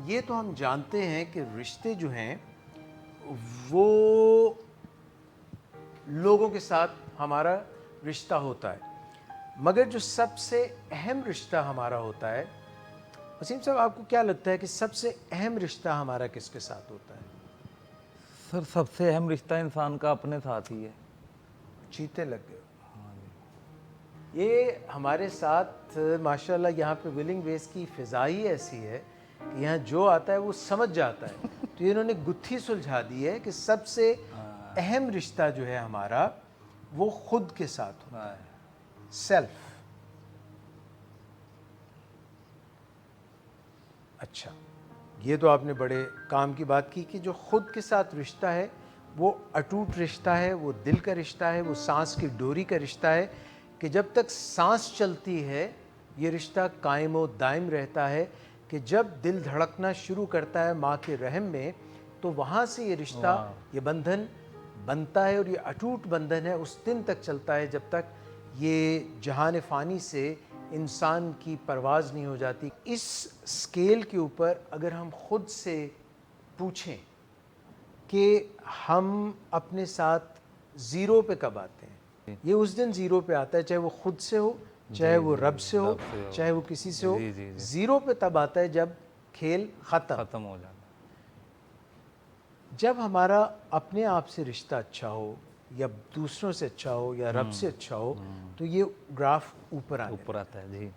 یہ تو ہم جانتے ہیں کہ رشتے جو ہیں وہ لوگوں کے ساتھ ہمارا رشتہ ہوتا ہے، مگر جو سب سے اہم رشتہ ہمارا ہوتا ہے، وسیم صاحب آپ کو کیا لگتا ہے کہ سب سے اہم رشتہ ہمارا کس کے ساتھ ہوتا ہے؟ سر سب سے اہم رشتہ انسان کا اپنے ساتھ ہی ہے. چیتے لگ گئے. یہ ہمارے ساتھ ماشاءاللہ یہاں پہ ولنگ ویز کی فضا ہی ایسی ہے کہ یہاں جو آتا ہے وہ سمجھ جاتا ہے. تو انہوں نے گتھی سلجھا دی ہے کہ سب سے اہم رشتہ جو ہے ہمارا وہ خود کے ساتھ ہوتا ہے، سیلف. اچھا، یہ تو آپ نے بڑے کام کی بات کی کہ جو خود کے ساتھ رشتہ ہے وہ اٹوٹ رشتہ ہے، وہ دل کا رشتہ ہے، وہ سانس کی ڈوری کا رشتہ ہے کہ جب تک سانس چلتی ہے یہ رشتہ قائم و دائم رہتا ہے، کہ جب دل دھڑکنا شروع کرتا ہے ماں کے رحم میں تو وہاں سے یہ رشتہ یہ بندھن بنتا ہے، اور یہ اٹوٹ بندھن ہے اس دن تک چلتا ہے جب تک یہ جہان فانی سے انسان کی پرواز نہیں ہو جاتی. اس سکیل کے اوپر اگر ہم خود سے پوچھیں کہ ہم اپنے ساتھ زیرو پہ کب آتے ہیں، یہ اس دن زیرو پہ آتا ہے، چاہے وہ خود سے ہو، چاہے وہ رب سے ہو، چاہے وہ کسی سے ہو. زیرو پہ تب آتا ہے جب کھیل ختم ہو جاتا ہے. جب ہمارا اپنے آپ سے رشتہ اچھا ہو یا دوسروں سے اچھا ہو یا رب سے اچھا ہو تو یہ گراف اوپر آتا ہے. جی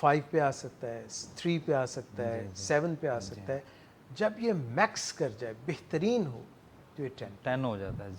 5 پہ آ سکتا ہے، 3 پہ آ سکتا ہے، 7 پہ آ سکتا ہے. جب یہ میکس کر جائے، بہترین ہو، تو یہ 10 10 ہو جاتا ہے. جی